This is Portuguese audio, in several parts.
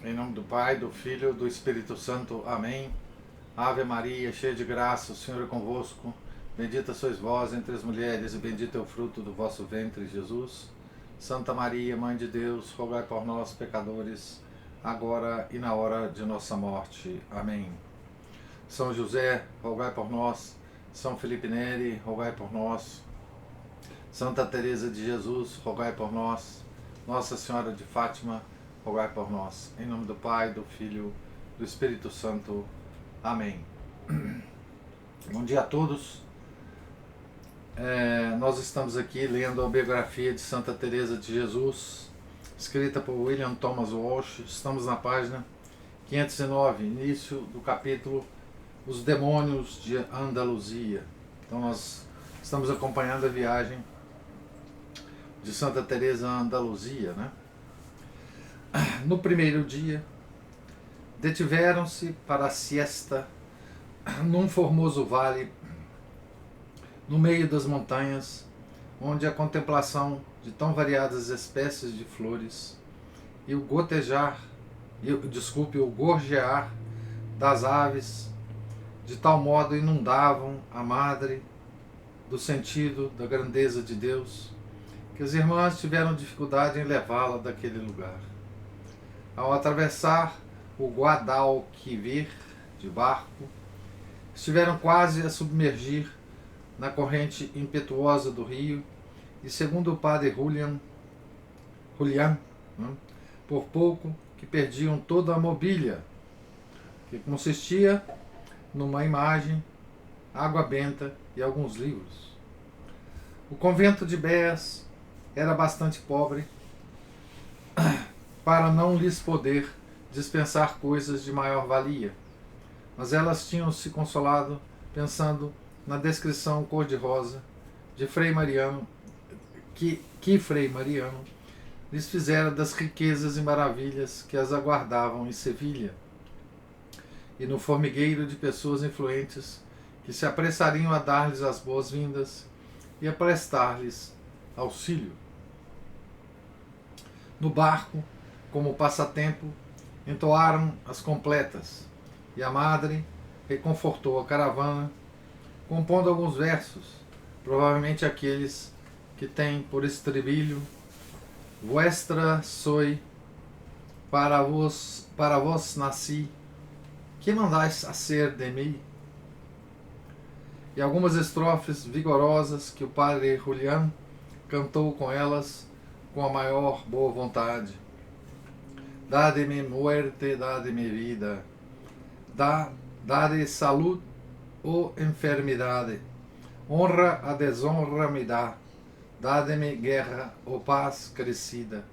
Em nome do Pai, do Filho e do Espírito Santo. Amém. Ave Maria, cheia de graça, o Senhor é convosco. Bendita sois vós entre as mulheres e bendito é o fruto do vosso ventre, Jesus. Santa Maria, Mãe de Deus, rogai por nós, pecadores, agora e na hora de nossa morte. Amém. São José, rogai por nós. São Felipe Neri, rogai por nós. Santa Teresa de Jesus, rogai por nós. Nossa Senhora de Fátima, rogai por nós. Em nome do Pai, do Filho, do Espírito Santo. Amém. Bom dia a todos. Nós estamos aqui lendo a biografia de Santa Teresa de Jesus, escrita por William Thomas Walsh. Estamos na página 509, início do capítulo Os Demônios de Andaluzia. Então nós estamos acompanhando a viagem de Santa Teresa a Andaluzia, né? No primeiro dia, detiveram-se para a siesta num formoso vale no meio das montanhas, onde a contemplação de tão variadas espécies de flores e o gorjear das aves de tal modo inundavam a madre do sentido da grandeza de Deus, que as irmãs tiveram dificuldade em levá-la daquele lugar. Ao atravessar o Guadalquivir de barco, estiveram quase a submergir na corrente impetuosa do rio e, segundo o padre Julián, por pouco que perdiam toda a mobília, que consistia numa imagem, água benta e alguns livros. O convento de Béas era bastante pobre para não lhes poder dispensar coisas de maior valia, mas elas tinham se consolado pensando na descrição cor-de-rosa de Frei Mariano, que Frei Mariano lhes fizera das riquezas e maravilhas que as aguardavam em Sevilha, e no formigueiro de pessoas influentes que se apressariam a dar-lhes as boas-vindas e a prestar-lhes auxílio. No barco, como passatempo, entoaram as completas, e a madre reconfortou a caravana, compondo alguns versos, provavelmente aqueles que têm por estribilho: Vuestra soy, para vos nasci, que mandais a ser de mim? E algumas estrofes vigorosas que o padre Julián cantou com elas com a maior boa vontade. Dade-me muerte, dade-me vida, dade salud ou enfermidade, honra a desonra me dá, dade-me guerra ou paz crescida,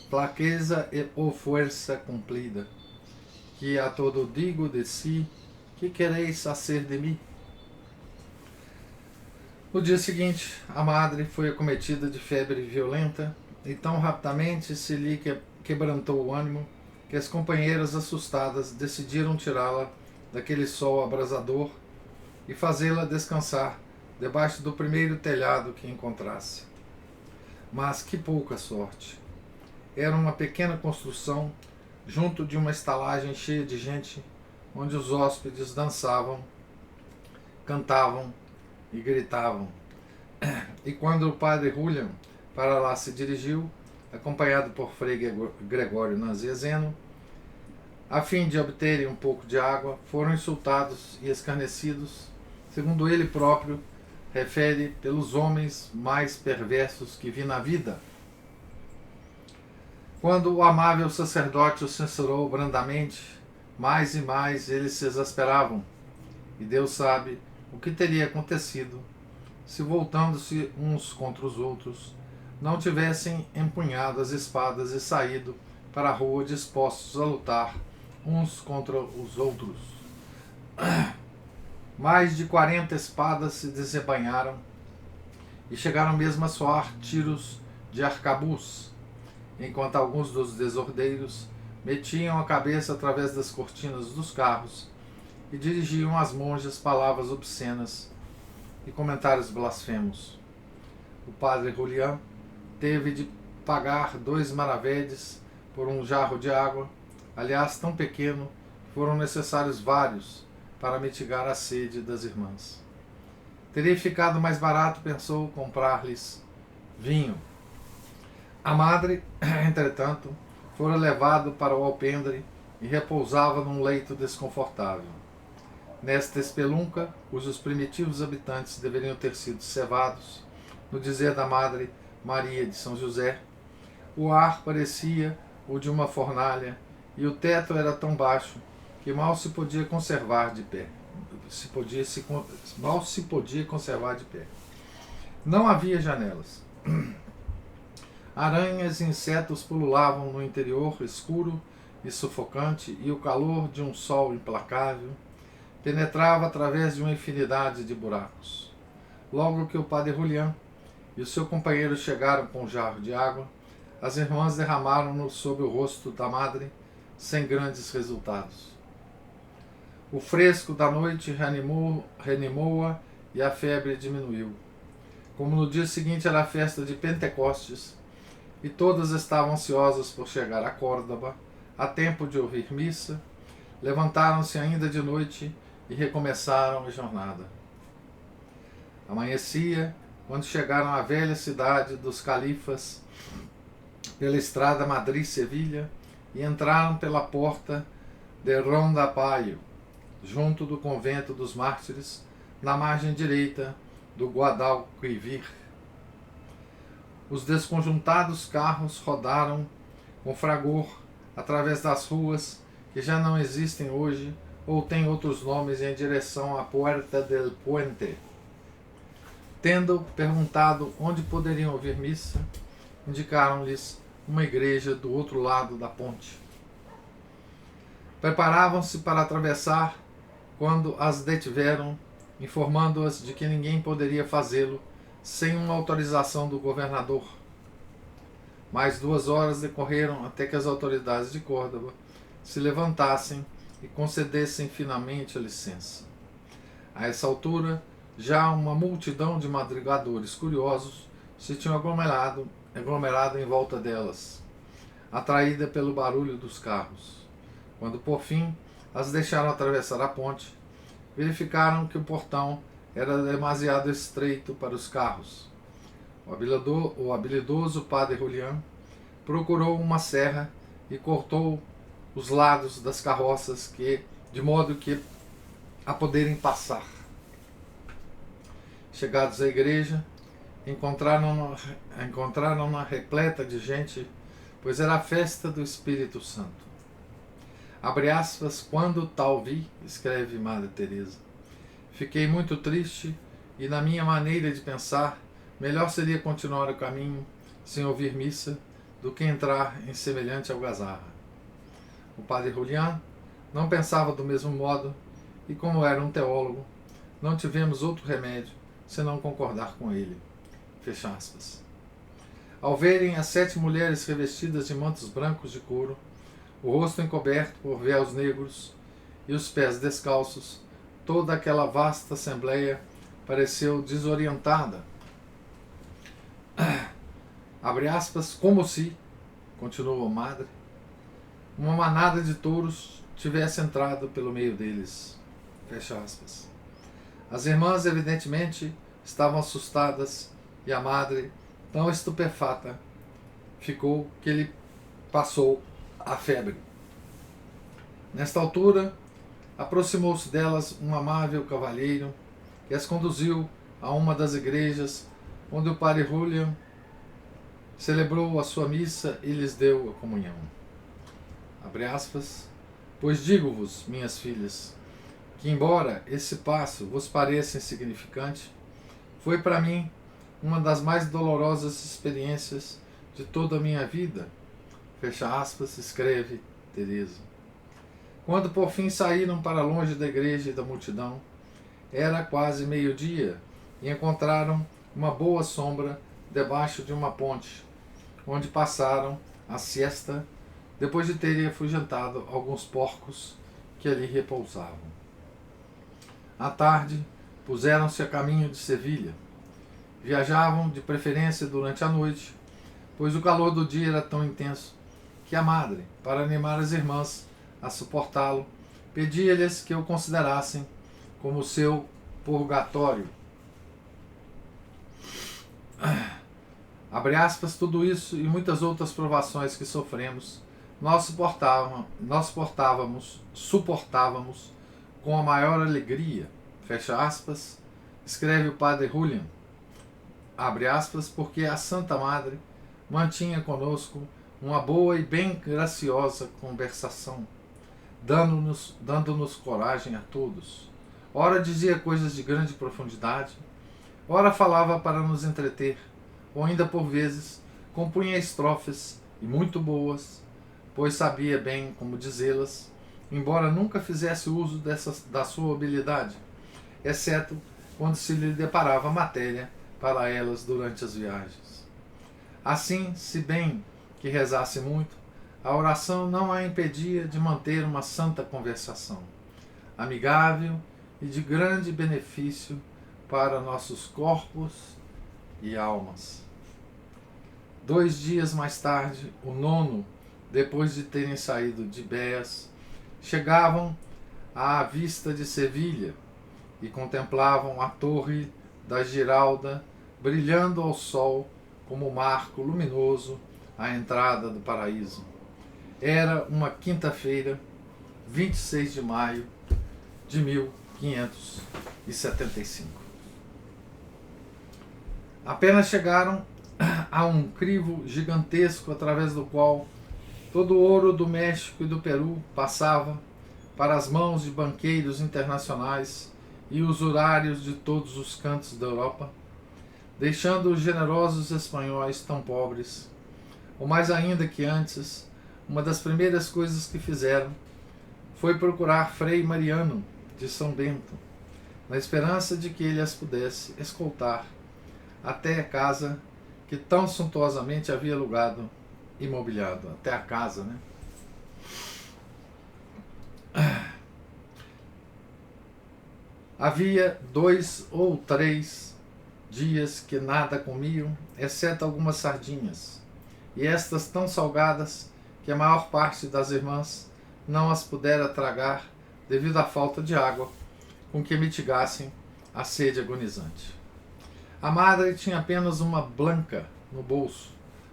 fraqueza ou força cumprida, que a todo digo de si, que quereis fazer de mim? No dia seguinte, a madre foi acometida de febre violenta, e tão rapidamente se lhe quebrantou o ânimo, que as companheiras assustadas decidiram tirá-la daquele sol abrasador e fazê-la descansar debaixo do primeiro telhado que encontrasse. Mas que pouca sorte! Era uma pequena construção junto de uma estalagem cheia de gente, onde os hóspedes dançavam, cantavam e gritavam. E quando o padre Julián para lá se dirigiu, acompanhado por Frei Gregório Nazianzeno, a fim de obterem um pouco de água, foram insultados e escarnecidos, segundo ele próprio refere, pelos homens mais perversos que vi na vida. Quando o amável sacerdote os censurou brandamente, mais e mais eles se exasperavam, e Deus sabe o que teria acontecido se, voltando-se uns contra os outros, não tivessem empunhado as espadas e saído para a rua dispostos a lutar uns contra os outros. Mais de 40 espadas se desembainharam e chegaram mesmo a soar tiros de arcabuz, enquanto alguns dos desordeiros metiam a cabeça através das cortinas dos carros e dirigiam às monjas palavras obscenas e comentários blasfemos. O padre Julián teve de pagar 2 maravedes por um jarro de água, aliás tão pequeno que foram necessários vários para mitigar a sede das irmãs. Teria ficado mais barato, pensou, comprar-lhes vinho. A madre, entretanto, fora levado para o alpendre e repousava num leito desconfortável. Nesta espelunca, cujos primitivos habitantes deveriam ter sido cevados, no dizer da madre Maria de São José, o ar parecia o de uma fornalha e o teto era tão baixo que mal se podia conservar de pé. Mal se podia conservar de pé. Não havia janelas. Aranhas e insetos pululavam no interior escuro e sufocante, e o calor de um sol implacável penetrava através de uma infinidade de buracos. Logo que o padre Julián e o seu companheiro chegaram com um jarro de água, as irmãs derramaram-no sobre o rosto da madre, sem grandes resultados. O fresco da noite reanimou-a e a febre diminuiu. Como no dia seguinte era a festa de Pentecostes, e todas estavam ansiosas por chegar a Córdoba, a tempo de ouvir missa, levantaram-se ainda de noite e recomeçaram a jornada. Amanhecia quando chegaram à velha cidade dos califas, pela estrada Madrid-Sevilha, e entraram pela porta de Ronda-Paio, junto do convento dos mártires, na margem direita do Guadalquivir. Os desconjuntados carros rodaram com fragor através das ruas que já não existem hoje ou têm outros nomes em direção à Puerta del Puente. Tendo perguntado onde poderiam ouvir missa, indicaram-lhes uma igreja do outro lado da ponte. Preparavam-se para atravessar quando as detiveram, informando-as de que ninguém poderia fazê-lo sem uma autorização do governador. Mais 2 horas decorreram até que as autoridades de Córdoba se levantassem e concedessem finalmente a licença. A essa altura, já uma multidão de madrugadores curiosos se tinha aglomerado em volta delas, atraída pelo barulho dos carros. Quando, por fim, as deixaram atravessar a ponte, verificaram que o portão era demasiado estreito para os carros. O habilidoso padre Julián procurou uma serra e cortou os lados das carroças de modo que a poderem passar. Chegados à igreja, encontraram-na repleta de gente, pois era a festa do Espírito Santo. Abre aspas, quando tal vi, escreve Madre Teresa, fiquei muito triste e, na minha maneira de pensar, melhor seria continuar o caminho sem ouvir missa do que entrar em semelhante algazarra. O padre Julián não pensava do mesmo modo e, como era um teólogo, não tivemos outro remédio senão concordar com ele. Fecha aspas. Ao verem as 7 mulheres revestidas de mantos brancos de couro, o rosto encoberto por véus negros e os pés descalços, toda aquela vasta assembleia pareceu desorientada. Abre aspas, como se, continuou a madre, uma manada de touros tivesse entrado pelo meio deles. Fecha aspas. As irmãs, evidentemente, estavam assustadas e a madre, tão estupefata, ficou que lhe passou a febre. Nesta altura, aproximou-se delas um amável cavalheiro que as conduziu a uma das igrejas onde o padre Julián celebrou a sua missa e lhes deu a comunhão. Abre aspas, pois digo-vos, minhas filhas, que embora esse passo vos pareça insignificante, foi para mim uma das mais dolorosas experiências de toda a minha vida. Fecha aspas, escreve Teresa. Quando por fim saíram para longe da igreja e da multidão, era quase meio-dia e encontraram uma boa sombra debaixo de uma ponte, onde passaram a siesta depois de terem afugentado alguns porcos que ali repousavam. À tarde, puseram-se a caminho de Sevilha. Viajavam de preferência durante a noite, pois o calor do dia era tão intenso que a madre, para animar as irmãs a suportá-lo, pedia-lhes que o considerassem como seu purgatório. Abre aspas, tudo isso e muitas outras provações que sofremos, nós suportávamos com a maior alegria, fecha aspas, escreve o padre Julian, abre aspas, porque a Santa Madre mantinha conosco uma boa e bem graciosa conversação, dando-nos coragem a todos. Ora dizia coisas de grande profundidade, ora falava para nos entreter, ou ainda por vezes compunha estrofes, e muito boas, pois sabia bem como dizê-las, embora nunca fizesse uso da sua habilidade, exceto quando se lhe deparava matéria para elas durante as viagens. Assim, se bem que rezasse muito, a oração não a impedia de manter uma santa conversação, amigável e de grande benefício para nossos corpos e almas. 2 dias mais tarde, o nono, depois de terem saído de Béas, chegavam à vista de Sevilha e contemplavam a torre da Giralda brilhando ao sol como marco luminoso à entrada do paraíso. Era uma quinta-feira, 26 de maio de 1575. Apenas chegaram a um crivo gigantesco através do qual todo o ouro do México e do Peru passava para as mãos de banqueiros internacionais e usurários de todos os cantos da Europa, deixando os generosos espanhóis tão pobres. Ou mais ainda que antes, uma das primeiras coisas que fizeram foi procurar Frei Mariano de São Bento, na esperança de que ele as pudesse escoltar até a casa que tão suntuosamente havia alugado e mobiliado. Até a casa, né? Havia 2 ou 3 dias que nada comiam, exceto algumas sardinhas, e estas tão salgadas que a maior parte das irmãs não as pudera tragar devido à falta de água com que mitigassem a sede agonizante. A madre tinha apenas uma blanca no bolso,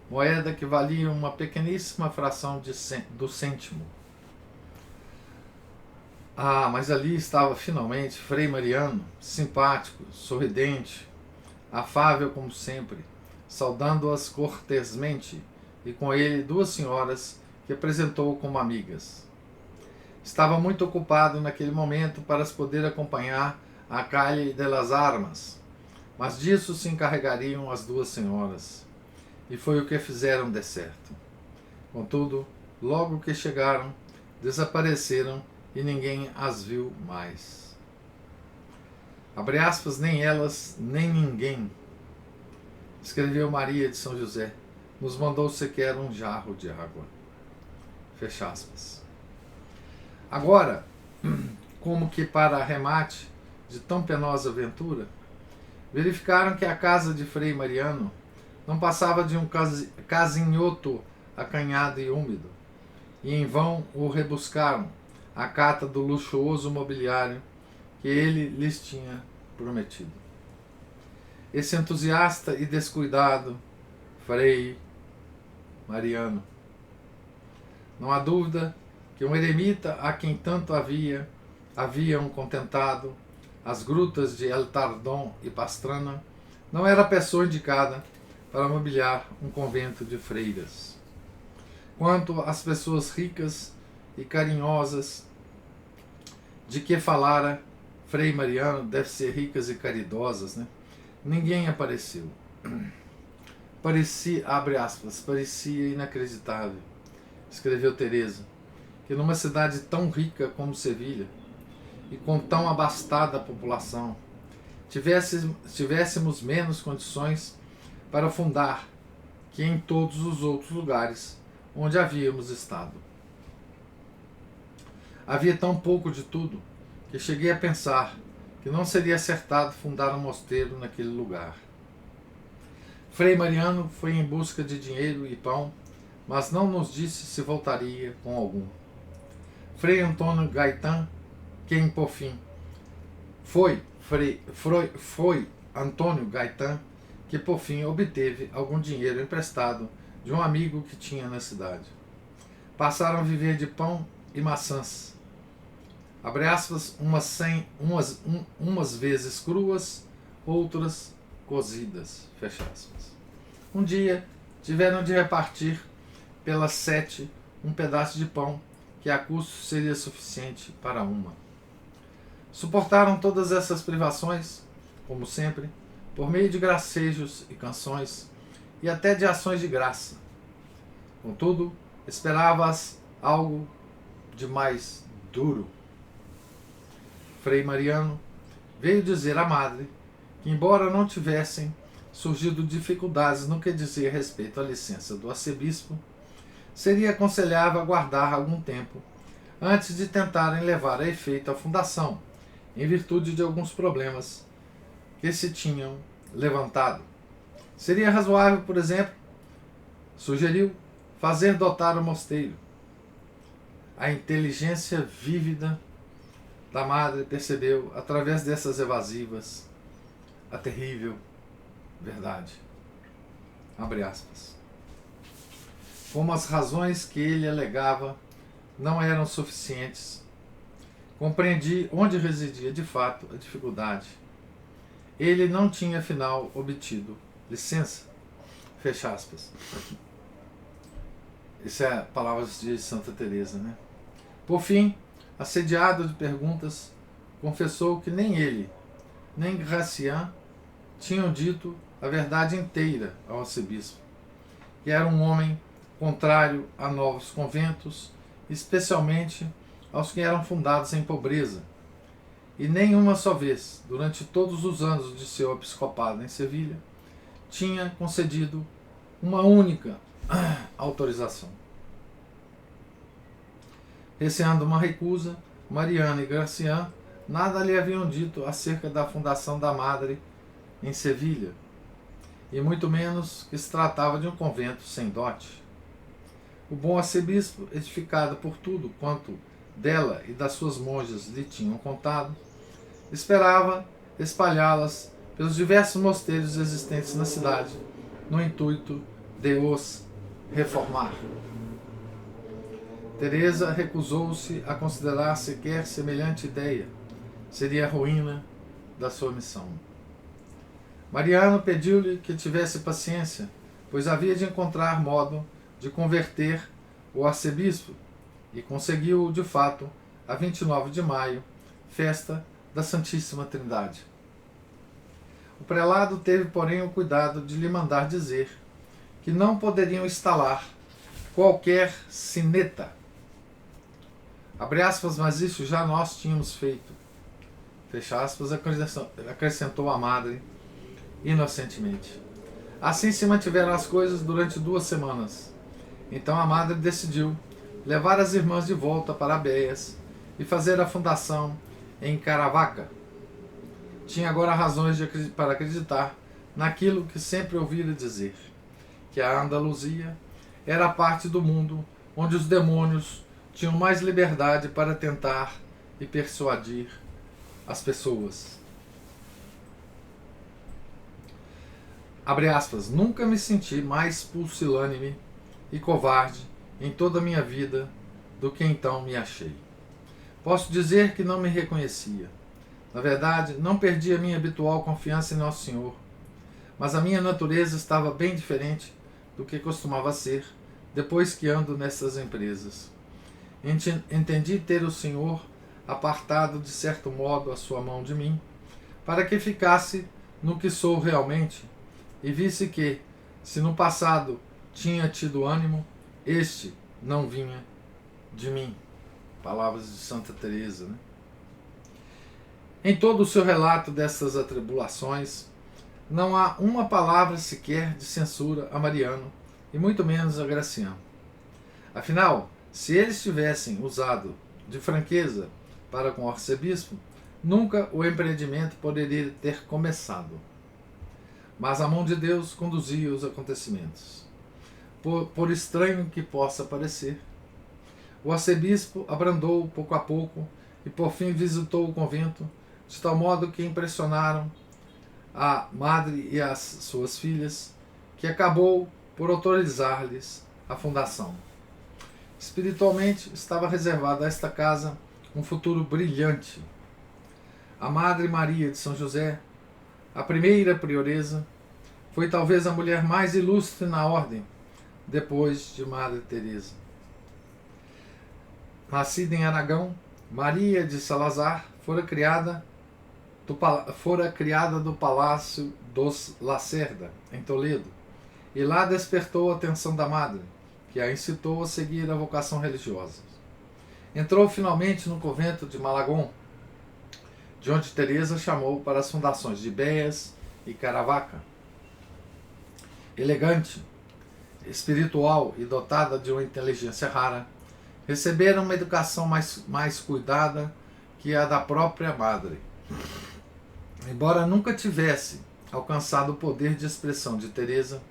moeda que valia uma pequeníssima fração do cêntimo. Mas ali estava finalmente Frei Mariano, simpático, sorridente, afável como sempre, saudando-as cortesmente, e com ele 2 senhoras que apresentou como amigas. Estava muito ocupado naquele momento para as poder acompanhar à Calle de las Armas, mas disso se encarregariam as 2 senhoras, e foi o que fizeram de certo. Contudo, logo que chegaram, desapareceram e ninguém as viu mais. Abre aspas, nem elas, nem ninguém, escreveu Maria de São José, nos mandou sequer um jarro de água. Fecha aspas. Agora, como que para arremate de tão penosa aventura, verificaram que a casa de Frei Mariano não passava de um casinhoto acanhado e úmido, e em vão o rebuscaram à cata do luxuoso mobiliário que ele lhes tinha prometido. Esse entusiasta e descuidado Frei Mariano, não há dúvida que um eremita a quem tanto haviam contentado as grutas de El Tardón e Pastrana, não era a pessoa indicada para mobiliar um convento de freiras. Quanto às pessoas ricas e carinhosas de que falara Frei Mariano, deve ser ricas e caridosas, né? Ninguém apareceu. Abre aspas, parecia inacreditável, escreveu Teresa, que numa cidade tão rica como Sevilha e com tão abastada população, tivéssemos menos condições para fundar que em todos os outros lugares onde havíamos estado. Havia tão pouco de tudo que cheguei a pensar que não seria acertado fundar um mosteiro naquele lugar. Frei Mariano foi em busca de dinheiro e pão mas não nos disse se voltaria com algum. Frei Antônio Gaetan, quem por fim foi Antônio Gaetan, que por fim obteve algum dinheiro emprestado de um amigo que tinha na cidade. Passaram a viver de pão e maçãs, abre aspas, umas vezes cruas, outras cozidas, fecha aspas. Um dia tiveram de repartir pelas 7 um pedaço de pão que a custo seria suficiente para uma. Suportaram todas essas privações, como sempre, por meio de gracejos e canções, e até de ações de graça. Contudo, esperava-as algo de mais duro. Frei Mariano veio dizer à madre que, embora não tivessem surgido dificuldades no que dizia respeito à licença do arcebispo, seria aconselhável aguardar algum tempo antes de tentarem levar a efeito a fundação, em virtude de alguns problemas que se tinham levantado. Seria razoável, por exemplo, sugeriu, fazer dotar o mosteiro. A inteligência vívida da madre percebeu, através dessas evasivas, a terrível verdade. Abre aspas. Como as razões que ele alegava não eram suficientes, compreendi onde residia de fato a dificuldade. Ele não tinha, afinal, obtido licença. Fecha aspas. Isso é palavras de Santa Teresa, né? Por fim, assediado de perguntas, confessou que nem ele, nem Gracian tinham dito a verdade inteira ao arcebispo, que era um homem contrário a novos conventos, especialmente aos que eram fundados em pobreza, e nem uma só vez, durante todos os anos de seu episcopado em Sevilha, tinha concedido uma única autorização. Receando uma recusa, Mariana e Gracian nada lhe haviam dito acerca da fundação da Madre em Sevilha, e muito menos que se tratava de um convento sem dote. O bom arcebispo, edificado por tudo quanto dela e das suas monjas lhe tinham contado, esperava espalhá-las pelos diversos mosteiros existentes na cidade, no intuito de os reformar. Teresa recusou-se a considerar sequer semelhante ideia. Seria a ruína da sua missão. Mariano pediu-lhe que tivesse paciência, pois havia de encontrar modo de converter o arcebispo, e conseguiu-o de fato a 29 de maio, festa da Santíssima Trindade. O prelado teve, porém, o cuidado de lhe mandar dizer que não poderiam instalar qualquer sineta. Abre aspas, mas isso já nós tínhamos feito. Fecha aspas, acrescentou a madre inocentemente. Assim se mantiveram as coisas durante 2 semanas. Então a madre decidiu levar as irmãs de volta para Abéias e fazer a fundação em Caravaca. Tinha agora razões para acreditar naquilo que sempre ouvira dizer, que a Andaluzia era a parte do mundo onde os demônios tinham mais liberdade para tentar e persuadir as pessoas. Abre aspas, nunca me senti mais pusilânime e covarde em toda a minha vida do que então me achei. Posso dizer que não me reconhecia. Na verdade, não perdi a minha habitual confiança em Nosso Senhor, mas a minha natureza estava bem diferente do que costumava ser depois que ando nessas empresas. Entendi ter o Senhor apartado de certo modo a sua mão de mim, para que ficasse no que sou realmente, e visse que, se no passado tinha tido ânimo, este não vinha de mim. Palavras de Santa Teresa, né? Em todo o seu relato dessas atribulações, não há uma palavra sequer de censura a Mariano, e muito menos a Gracian. Afinal, se eles tivessem usado de franqueza para com o arcebispo, nunca o empreendimento poderia ter começado. Mas a mão de Deus conduzia os acontecimentos. por estranho que possa parecer. O arcebispo abrandou pouco a pouco e por fim visitou o convento, de tal modo que impressionaram a madre e as suas filhas, que acabou por autorizar-lhes a fundação. Espiritualmente, estava reservado a esta casa um futuro brilhante. A Madre Maria de São José, a primeira prioresa, foi talvez a mulher mais ilustre na ordem, depois de Madre Teresa. Nascida em Aragão, Maria de Salazar fora criada do Palácio dos Lacerda, em Toledo, e lá despertou a atenção da madre, que a incitou a seguir a vocação religiosa. Entrou finalmente no convento de Malagon, de onde Teresa chamou para as fundações de Béas e Caravaca. Elegante, espiritual e dotada de uma inteligência rara, receberam uma educação mais cuidada que a da própria madre. Embora nunca tivesse alcançado o poder de expressão de Teresa,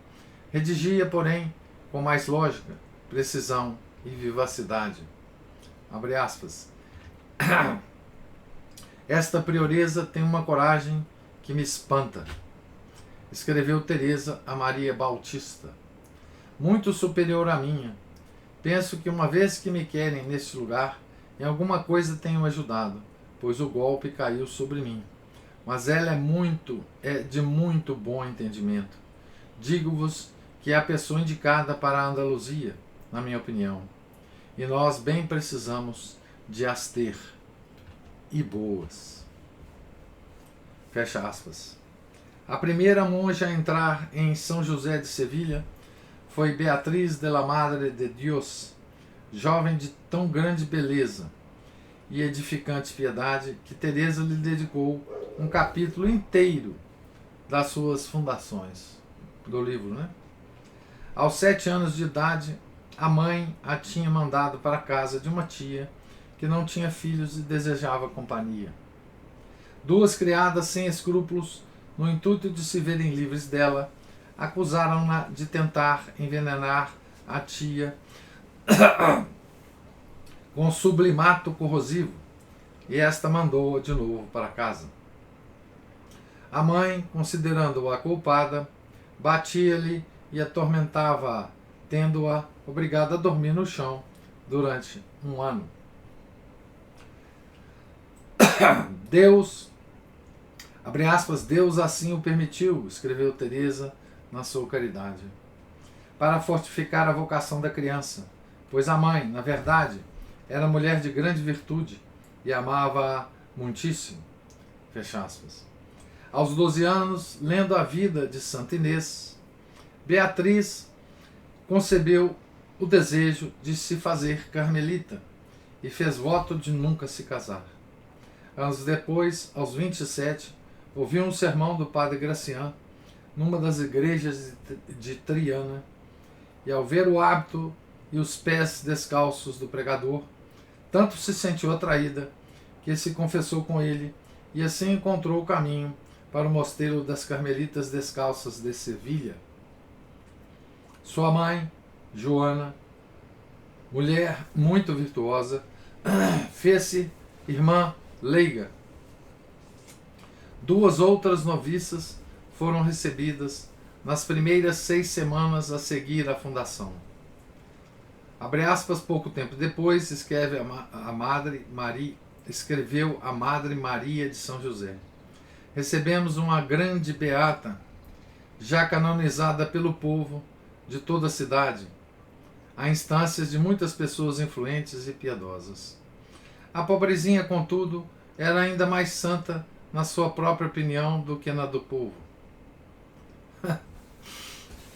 redigia, porém, com mais lógica, precisão e vivacidade. Abre aspas. Esta prioresa tem uma coragem que me espanta, escreveu Teresa a Maria Bautista, muito superior à minha. Penso que uma vez que me querem neste lugar, em alguma coisa tenho ajudado, pois o golpe caiu sobre mim. Mas ela é de muito bom entendimento. Digo-vos que é a pessoa indicada para a Andaluzia, na minha opinião. E nós bem precisamos de as ter. E boas. Fecha aspas. A primeira monja a entrar em São José de Sevilha foi Beatriz de la Madre de Dios, jovem de tão grande beleza e edificante piedade que Teresa lhe dedicou um capítulo inteiro das suas fundações, do livro, né? Aos 7 anos de idade, a mãe a tinha mandado para a casa de uma tia que não tinha filhos e desejava companhia. 2 criadas sem escrúpulos, no intuito de se verem livres dela, acusaram-na de tentar envenenar a tia com sublimato corrosivo, e esta mandou-a de novo para casa. A mãe, considerando-a culpada, batia-lhe e atormentava-a, tendo-a obrigada a dormir no chão durante 1 ano. Deus, abre aspas, Deus assim o permitiu, escreveu Teresa na sua caridade, para fortificar a vocação da criança, pois a mãe, na verdade, era mulher de grande virtude e amava-a muitíssimo. Fecha aspas. Aos 12 anos, lendo a vida de Santa Inês, Beatriz concebeu o desejo de se fazer carmelita e fez voto de nunca se casar. Anos depois, aos 27, ouviu um sermão do padre Gracian numa das igrejas de Triana, e ao ver o hábito e os pés descalços do pregador, tanto se sentiu atraída que se confessou com ele e assim encontrou o caminho para o mosteiro das Carmelitas Descalças de Sevilha. Sua mãe, Joana, mulher muito virtuosa, fez-se irmã leiga. 2 outras noviças foram recebidas nas primeiras 6 semanas a seguir a fundação. Abre aspas, pouco tempo depois, escreveu a Madre Maria de São José. Recebemos uma grande beata, já canonizada pelo povo de toda a cidade, a instâncias de muitas pessoas influentes e piedosas. A pobrezinha, contudo, era ainda mais santa na sua própria opinião do que na do povo.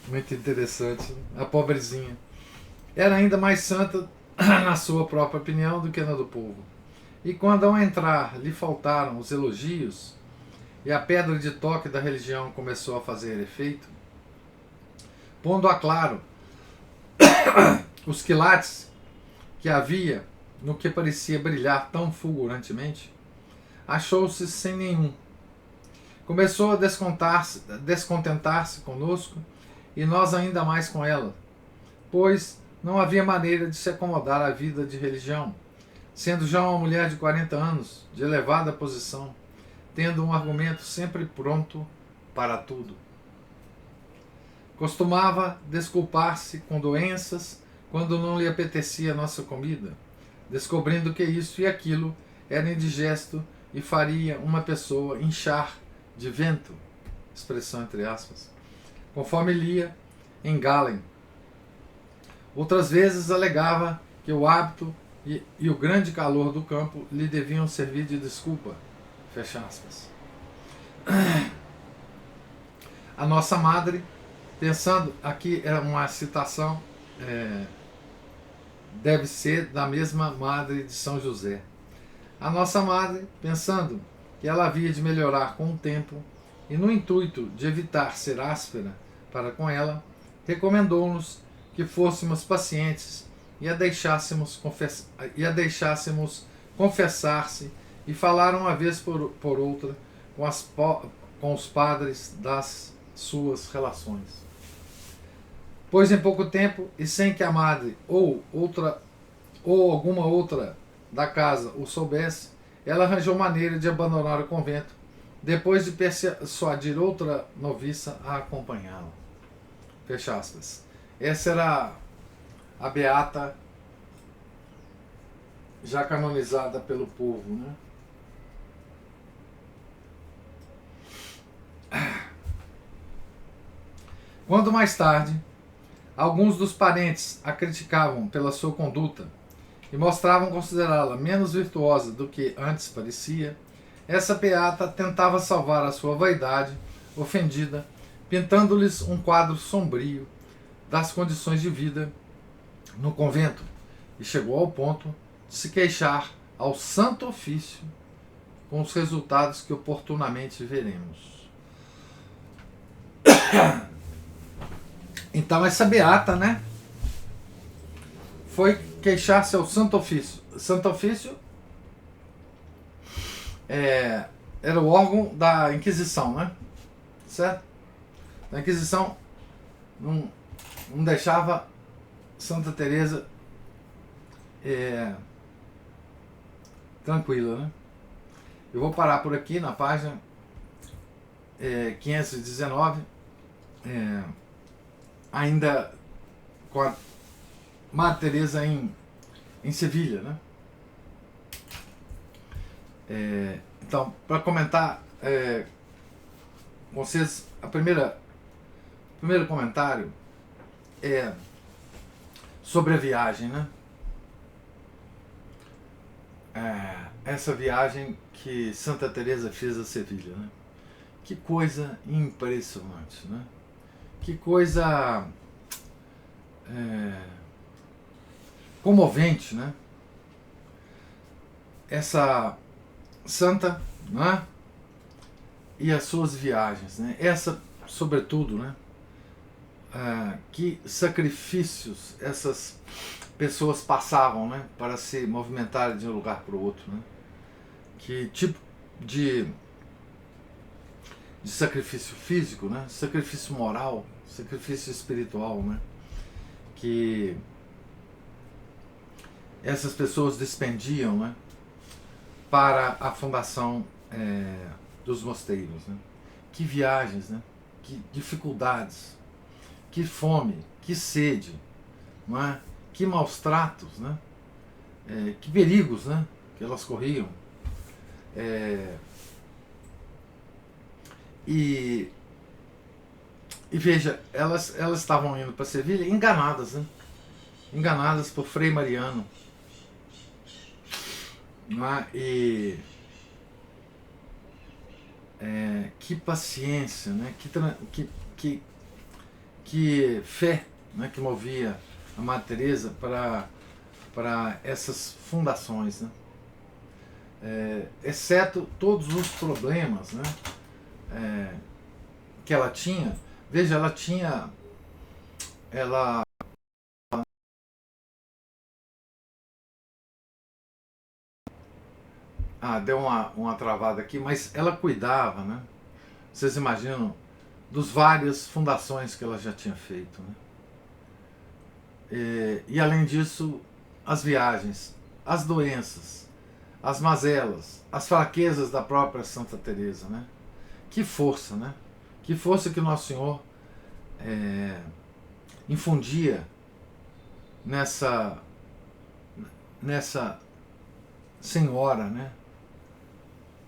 Muito interessante. A pobrezinha era ainda mais santa na sua própria opinião do que na do povo. E quando ao entrar lhe faltaram os elogios e a pedra de toque da religião começou a fazer efeito, pondo a claro os quilates que havia no que parecia brilhar tão fulgurantemente, achou-se sem nenhum. Começou a descontentar-se conosco e nós ainda mais com ela, pois não havia maneira de se acomodar à vida de religião, sendo já uma mulher de 40 anos, de elevada posição, tendo um argumento sempre pronto para tudo. Costumava desculpar-se com doenças quando não lhe apetecia nossa comida, descobrindo que isso e aquilo era indigesto e faria uma pessoa inchar de vento, expressão entre aspas, conforme lia em Galen. Outras vezes alegava que o hábito e o grande calor do campo lhe deviam servir de desculpa, fecha aspas. A nossa madre, pensando, aqui é uma citação, deve ser da mesma madre de São José. A nossa madre, pensando que ela havia de melhorar com o tempo e no intuito de evitar ser áspera para com ela, recomendou-nos que fôssemos pacientes e a deixássemos confessar-se e falar uma vez por outra com os padres das suas relações. Pois em pouco tempo, e sem que a madre ou alguma outra da casa o soubesse, ela arranjou maneira de abandonar o convento, depois de persuadir outra noviça a acompanhá-la. Fecha aspas. Essa era a beata já canonizada pelo povo, né? Quando mais tarde, alguns dos parentes a criticavam pela sua conduta e mostravam considerá-la menos virtuosa do que antes parecia, essa beata tentava salvar a sua vaidade ofendida, pintando-lhes um quadro sombrio das condições de vida no convento, e chegou ao ponto de se queixar ao Santo Ofício, com os resultados que oportunamente veremos. Então essa beata, né, foi queixar-se ao Santo Ofício. Santo Ofício era o órgão da Inquisição, né? Certo? A Inquisição não deixava Santa Teresa tranquila, né? Eu vou parar por aqui na página 519, ainda com a Madre Teresa em Sevilha, né? Então, para comentar vocês, o primeiro comentário é sobre a viagem, né? Essa viagem que Santa Teresa fez a Sevilha, né? Que coisa impressionante, né? Que coisa comovente, né? Essa santa, né? E as suas viagens, né? Essa, sobretudo, né? Que sacrifícios essas pessoas passavam, né? Para se movimentarem de um lugar para o outro, né? Que tipo de sacrifício físico, né? Sacrifício moral, sacrifício espiritual, né? Que essas pessoas despendiam, né? Para a fundação dos mosteiros, né? Que viagens, né? Que dificuldades, que fome, que sede, não é? Que maus tratos, né? Que perigos, né? Que elas corriam. E veja, elas estavam indo para Sevilha enganadas, né? Enganadas por Frei Mariano. E que paciência, né? Que fé, né? Que movia a Madre Teresa para essas fundações, né? Exceto todos os problemas, né? Que ela tinha. Veja, ela deu uma travada aqui, mas ela cuidava, né? Vocês imaginam, dos várias fundações que ela já tinha feito, né? E além disso, as viagens, as doenças, as mazelas, as fraquezas da própria Santa Teresa, né? Que força, né? Que força que Nosso Senhor infundia nessa senhora, né?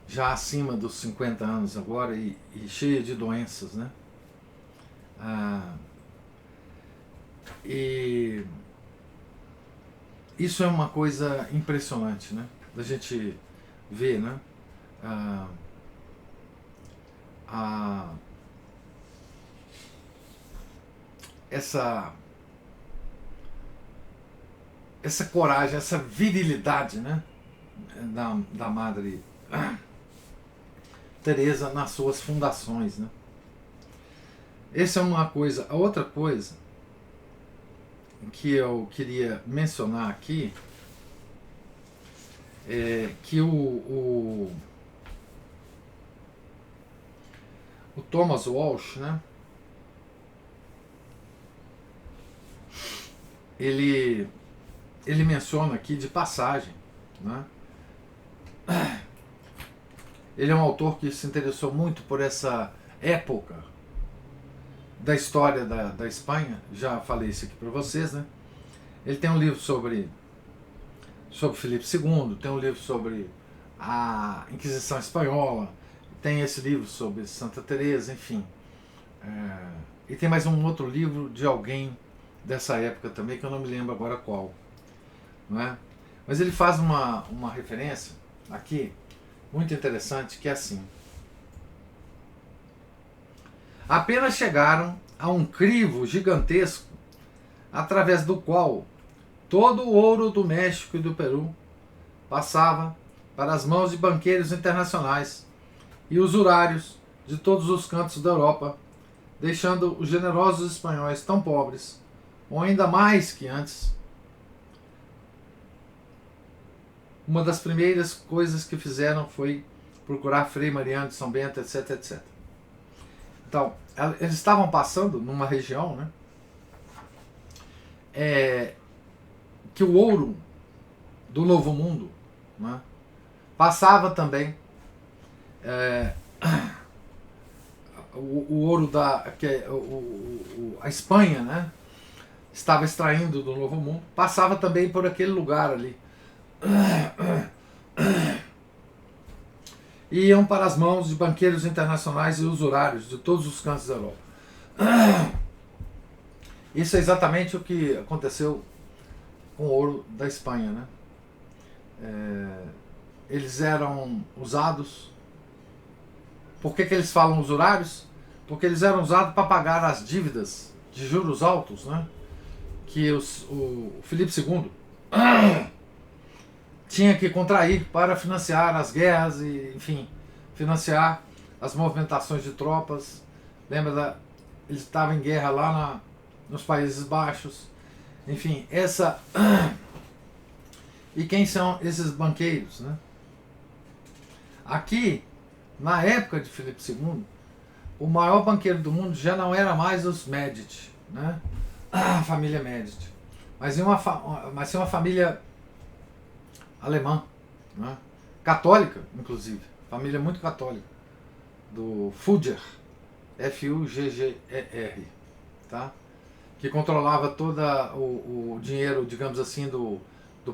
Já acima dos 50 anos agora e cheia de doenças, né? E isso é uma coisa impressionante, né? Da gente ver, né? Essa coragem, essa virilidade, né? Da Madre Teresa nas suas fundações, né? Essa é uma coisa. A outra coisa que eu queria mencionar aqui é que o Thomas Walsh, né? Ele menciona aqui de passagem, né? Ele é um autor que se interessou muito por essa época da história da Espanha. Já falei isso aqui para vocês, né? Ele tem um livro sobre Filipe II, tem um livro sobre a Inquisição Espanhola, tem esse livro sobre Santa Teresa, enfim. E tem mais um outro livro de alguém dessa época também, que eu não me lembro agora qual. Não é? Mas ele faz uma referência aqui, muito interessante, que é assim. Apenas chegaram a um crivo gigantesco, através do qual todo o ouro do México e do Peru passava para as mãos de banqueiros internacionais e usurários de todos os cantos da Europa, deixando os generosos espanhóis tão pobres, ou ainda mais que antes. Uma das primeiras coisas que fizeram foi procurar Frei Mariano de São Bento, etc, etc. Então, eles estavam passando numa região, né, que o ouro do Novo Mundo, né, passava também o ouro a Espanha, né, estava extraindo do Novo Mundo, passava também por aquele lugar ali. E iam para as mãos de banqueiros internacionais e usurários de todos os cantos da Europa. Isso é exatamente o que aconteceu com o ouro da Espanha, né? Eles eram usados. Por que eles falam usurários? Porque eles eram usados para pagar as dívidas de juros altos, né? Que o Filipe II tinha que contrair para financiar as guerras e, enfim, financiar as movimentações de tropas. Lembra ele estava em guerra lá nos Países Baixos. Enfim, E quem são esses banqueiros, né? Aqui, na época de Filipe II, o maior banqueiro do mundo já não era mais os Médici, né? A família Médici, mas uma família alemã, né? Católica, inclusive, família muito católica, do Fugger, F-U-G-G-E-R, tá? Que controlava todo o dinheiro, digamos assim, do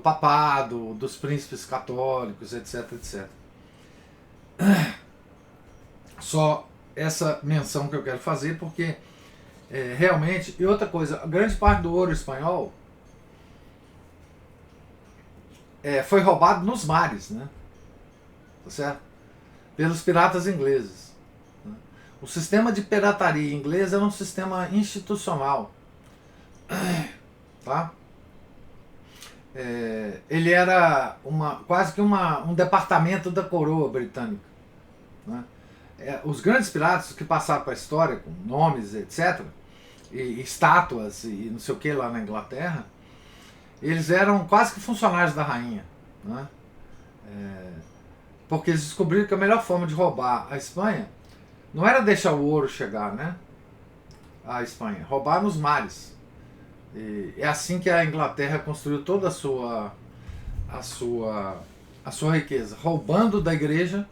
papado, dos príncipes católicos, etc, etc. Só essa menção que eu quero fazer, porque realmente, e outra coisa, a grande parte do ouro espanhol foi roubado nos mares, né? Tá certo? Pelos piratas ingleses. Né? O sistema de pirataria inglês era um sistema institucional, tá? Ele era quase que um departamento da coroa britânica, né? Os grandes piratas que passaram para a história, com nomes, etc., e estátuas e não sei o que lá na Inglaterra, eles eram quase que funcionários da rainha, né? Porque eles descobriram que a melhor forma de roubar a Espanha não era deixar o ouro chegar, né, à Espanha, roubar nos mares. E é assim que a Inglaterra construiu toda a sua, a sua riqueza, roubando da igreja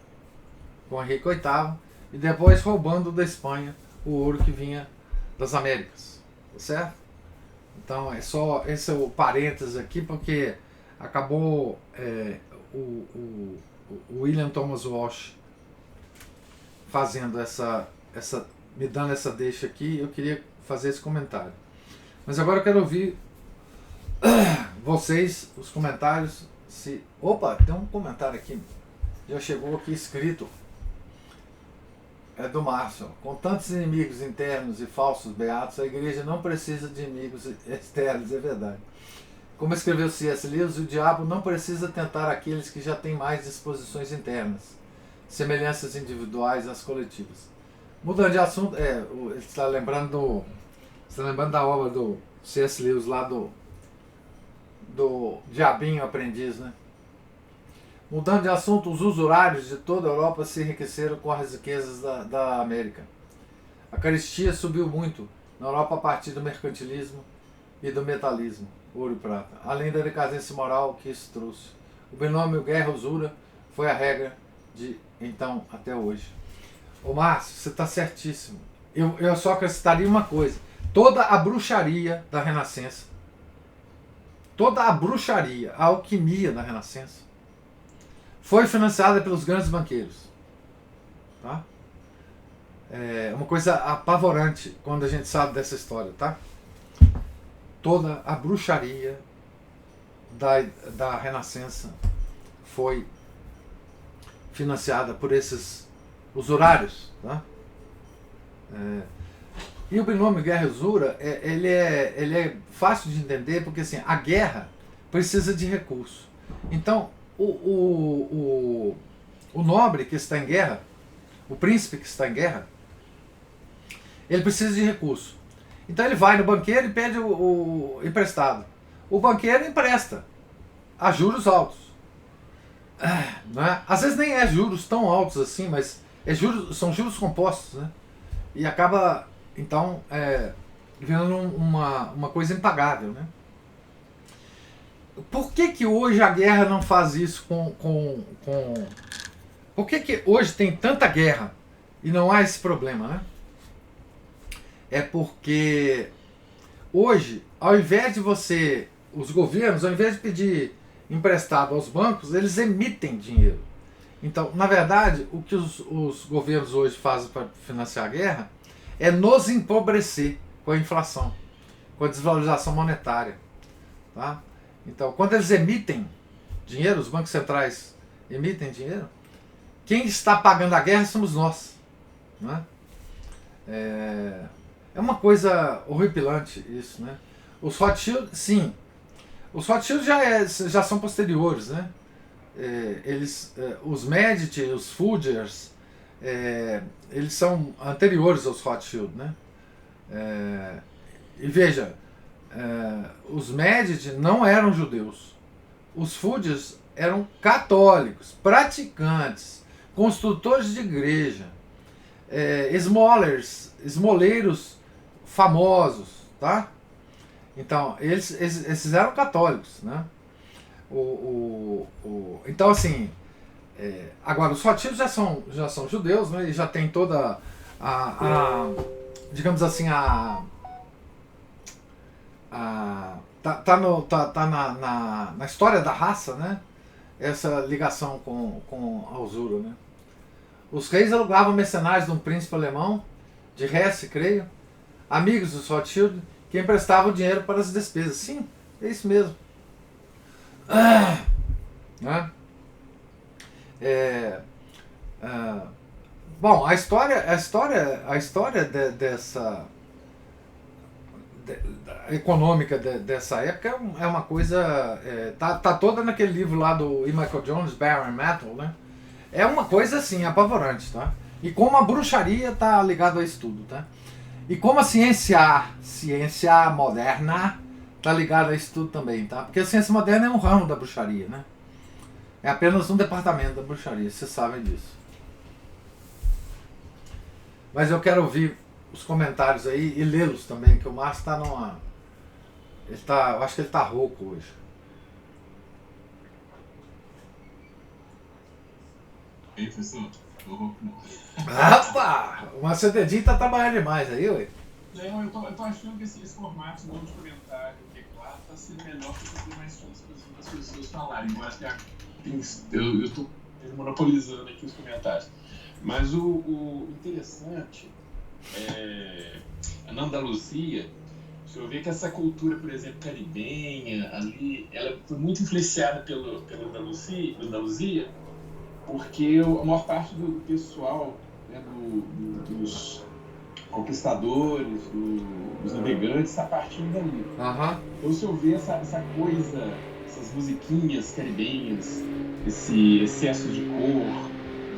com Henrique VIII e depois roubando da Espanha o ouro que vinha das Américas, tá certo? Então é só esse é o parênteses aqui porque acabou o William Thomas Walsh fazendo me dando essa deixa aqui, eu queria fazer esse comentário. Mas agora eu quero ouvir vocês, os comentários. Opa, tem um comentário aqui. Já chegou aqui escrito. É do Márcio. Com tantos inimigos internos e falsos beatos, a igreja não precisa de inimigos externos, é verdade. Como escreveu C.S. Lewis, o diabo não precisa tentar aqueles que já têm mais disposições internas, semelhanças individuais às coletivas. Mudando de assunto, ele está lembrando da obra do C.S. Lewis lá do Diabinho Aprendiz, né? Mudando de assunto, os usurários de toda a Europa se enriqueceram com as riquezas da América. A caristia subiu muito na Europa a partir do mercantilismo e do metalismo, ouro e prata, além da decadência moral que isso trouxe. O binômio guerra-usura foi a regra de então até hoje. Ô Márcio, você está certíssimo. Eu só acrescentaria uma coisa. Toda a bruxaria da Renascença, toda a bruxaria, a alquimia da Renascença, foi financiada pelos grandes banqueiros. Tá? É uma coisa apavorante quando a gente sabe dessa história. Tá? Toda a bruxaria da Renascença foi financiada por esses usurários. Tá? E o binômio guerra e usura, ele é fácil de entender porque assim, a guerra precisa de recurso. Então, o nobre que está em guerra, o príncipe que está em guerra, ele precisa de recurso. Então ele vai no banqueiro e pede o emprestado. O banqueiro empresta a juros altos. Né? Às vezes nem é juros tão altos assim, mas são juros compostos, né? E acaba, então, virando uma coisa impagável, né? Por que hoje a guerra não faz isso Por que hoje tem tanta guerra e não há esse problema, né? É porque hoje, ao invés de os governos, ao invés de pedir emprestado aos bancos, eles emitem dinheiro. Então, na verdade, o que os governos hoje fazem para financiar a guerra é nos empobrecer com a inflação, com a desvalorização monetária. Tá? Então, quando eles emitem dinheiro, os bancos centrais emitem dinheiro, quem está pagando a guerra somos nós. Né? É uma coisa horripilante isso. Né? Os Rothschild, sim. Os Rothschild já são posteriores. Né? Os Medici, os Fugers, eles são anteriores aos Rothschild. Né? E veja, os Medici não eram judeus. Os Fugers eram católicos, praticantes, construtores de igreja, esmoleiros famosos, tá? Então, eles eram católicos, né? Então, assim, agora os Rothschild já são judeus, né? E já tem toda digamos assim, tá na história da raça, né? Essa ligação com a usura, né? Os reis alugavam mercenários de um príncipe alemão, de Hesse, creio, amigos dos Rothschild, que emprestavam dinheiro para as despesas. Sim, é isso mesmo. Né? Bom, a história dessa econômica dessa época é uma coisa. Tá toda naquele livro lá do E. Michael Jones, Baron Metal, né? É uma coisa assim, apavorante, tá? E como a bruxaria tá ligada a isso tudo, tá? E como a ciência moderna tá ligada a isso tudo também, tá? Porque a ciência moderna é um ramo da bruxaria, né? É apenas um departamento da bruxaria, vocês sabem disso. Mas eu quero ouvir os comentários aí e lê-los também, que o Márcio está Eu acho que ele tá rouco hoje. Ei, professor, tô rouco não. Rapaz, o Marcelo Dedinho tá trabalhando demais aí, ué. Não, eu tô achando que esse formato novo de comentário, teclado, tá sendo melhor porque eu tenho mais chance para as pessoas falarem. Eu acho que eu tô monopolizando aqui os comentários. Mas o interessante na Andaluzia, o senhor vê que essa cultura, por exemplo, caribenha, ali, ela foi muito influenciada pela Andaluzia, porque a maior parte do pessoal, né, dos conquistadores, dos navegantes, está partindo dali. Aham. Então, se eu ver essa coisa, essas musiquinhas caribenhas, esse excesso de cor,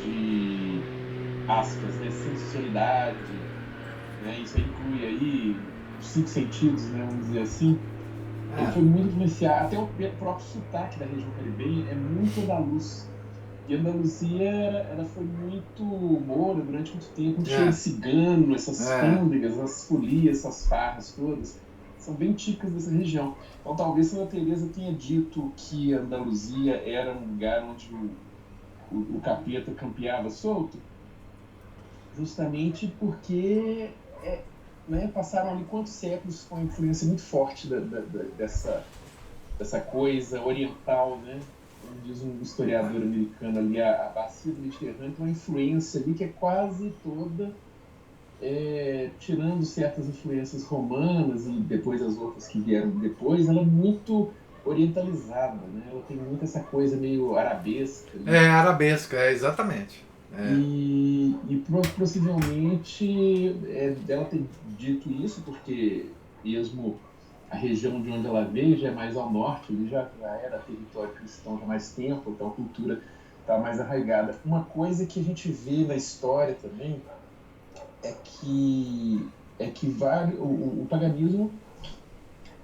de aspas, né, sensualidade, né, isso aí inclui aí os 5 sentidos, né, vamos dizer assim, ele foi muito influenciado, até o próprio sotaque da região caribenha é muito andaluz. E a Andaluzia ela foi muito moura durante muito tempo, muito cheia de cigano, essas É. fândegas, as folias, essas farras todas, são bem típicas dessa região. Então talvez Santa Teresa tenha dito que a Andaluzia era um lugar onde o capeta campeava solto, justamente porque né, passaram ali quantos séculos com a influência muito forte dessa coisa oriental, né? Como diz um historiador americano ali, a bacia do Mediterrâneo tem uma influência ali que é quase toda, tirando certas influências romanas e depois as outras que vieram depois, ela é muito orientalizada, né? Ela tem muito essa coisa meio arabesca ali. É, arabesca, é, exatamente. É. E possivelmente ela ter dito isso porque mesmo a região de onde ela veio já é mais ao norte, ele já era território cristão já há mais tempo, então a cultura está mais arraigada. Uma coisa que a gente vê na história também é que o paganismo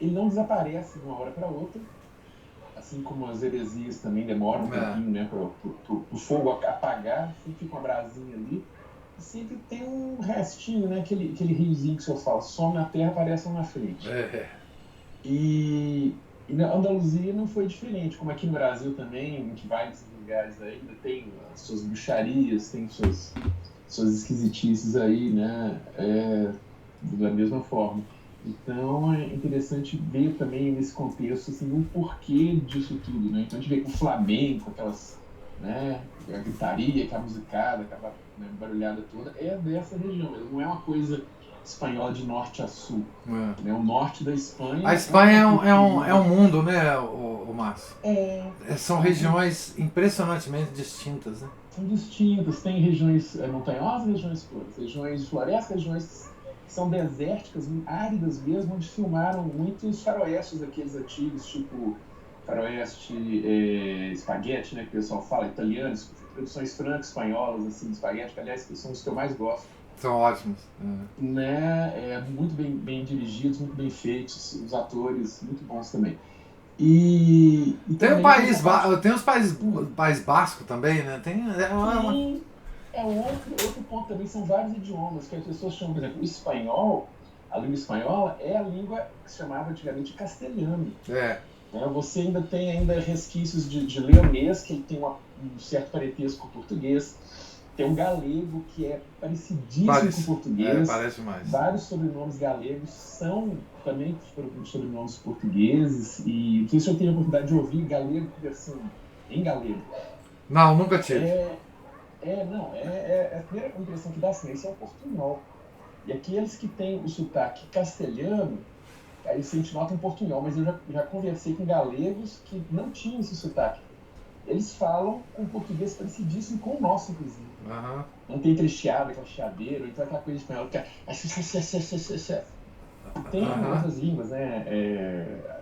ele não desaparece de uma hora para outra, assim como as heresias também demoram um pouquinho, né, para o fogo apagar, sempre fica uma brasinha ali, e sempre tem um restinho, né, aquele riozinho que o senhor fala, some na terra, aparece lá na frente. É. E na Andaluzia não foi diferente, como aqui no Brasil também, a gente vai nesses lugares aí, ainda tem as suas bruxarias, tem suas esquisitices aí, né, da mesma forma. Então é interessante ver também nesse contexto assim, o porquê disso tudo, né? Então a gente vê que o flamenco, aquelas, né, a gritaria, aquela musicada, aquela, né, barulhada toda, é dessa região. Não é uma coisa espanhola de norte a sul. Né? O norte da Espanha A Espanha uma é um cultura. mundo, né, o Márcio? São Uma regiões impressionantemente distintas, né? são distintas. Tem regiões montanhosas, regiões planas, regiões de floresta, regiões que são desérticas, áridas mesmo, onde filmaram muitos faroestes daqueles antigos, tipo faroeste espaguete, né, que o pessoal fala, italianos, produções franco-espanholas, assim, de espaguete, que aliás são os que eu mais gosto. São ótimos. Né, muito bem dirigidos, muito bem feitos, os atores muito bons também. E Tem o também tem essa país, parte. tem os país basco também, né? Tem Sim, outro ponto também, são vários idiomas que as pessoas chamam, por exemplo, o espanhol, a língua espanhola é a língua que se chamava antigamente castelhano. É. Né? Você ainda tem resquícios de leonês, que ele tem um certo parentesco com o português. Tem um galego que é parecidíssimo com o português. Parece mais. Vários sobrenomes galegos são também sobrenomes portugueses. E não sei se eu tenho a oportunidade de ouvir galego conversando em galego. Não, nunca tive. A primeira impressão que dá assim, esse é o portunhol. E aqueles que têm o sotaque castelhano, aí a gente nota um portunhol, mas eu já conversei com galegos que não tinham esse sotaque. Eles falam com português parecidíssimo com o nosso, inclusive. Uhum. Não tem aquele chiado, aquela chiadeira, então aquela coisa espanhola que é. Tem outras línguas, né?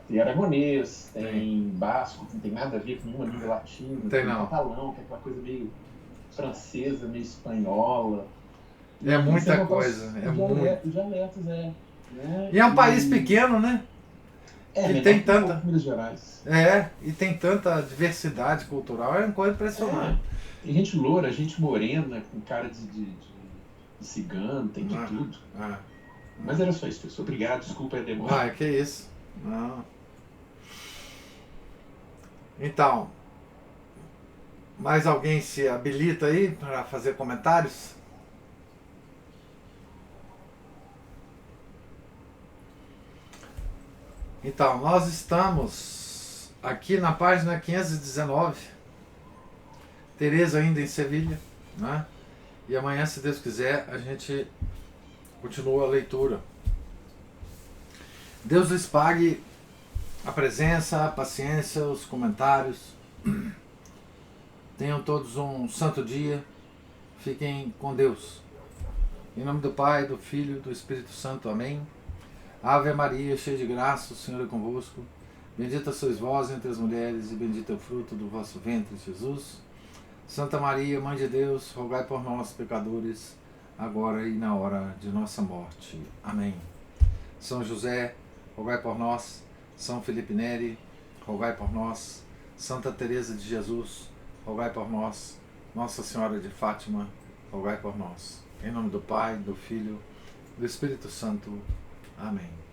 Tem aragonês, tem basco, que não tem nada a ver com nenhuma língua latina. Tem não. Catalão, que é aquela coisa meio francesa, meio espanhola. É muita coisa. Muito. Dialetos, né? E é um país pequeno, né? E tem tanta. Minas Gerais. E tem tanta diversidade cultural, é uma coisa impressionante. Tem gente loura, gente morena, com cara de cigano, tem de tudo. Mas era só isso, professor. Obrigado, desculpa a demora. Que isso. Não. Então, mais alguém se habilita aí para fazer comentários? Então, nós estamos aqui na página 519, Teresa ainda em Sevilha, né? E amanhã, se Deus quiser, a gente continua a leitura. Deus lhes pague a presença, a paciência, os comentários. Tenham todos um santo dia. Fiquem com Deus. Em nome do Pai, do Filho e do Espírito Santo. Amém. Ave Maria, cheia de graça, o Senhor é convosco. Bendita sois vós entre as mulheres, e bendito é o fruto do vosso ventre, Jesus. Santa Maria, Mãe de Deus, rogai por nós, pecadores, agora e na hora de nossa morte. Amém. São José, rogai por nós. São Felipe Neri, rogai por nós. Santa Teresa de Jesus, rogai por nós. Nossa Senhora de Fátima, rogai por nós. Em nome do Pai, do Filho, do Espírito Santo. Amém.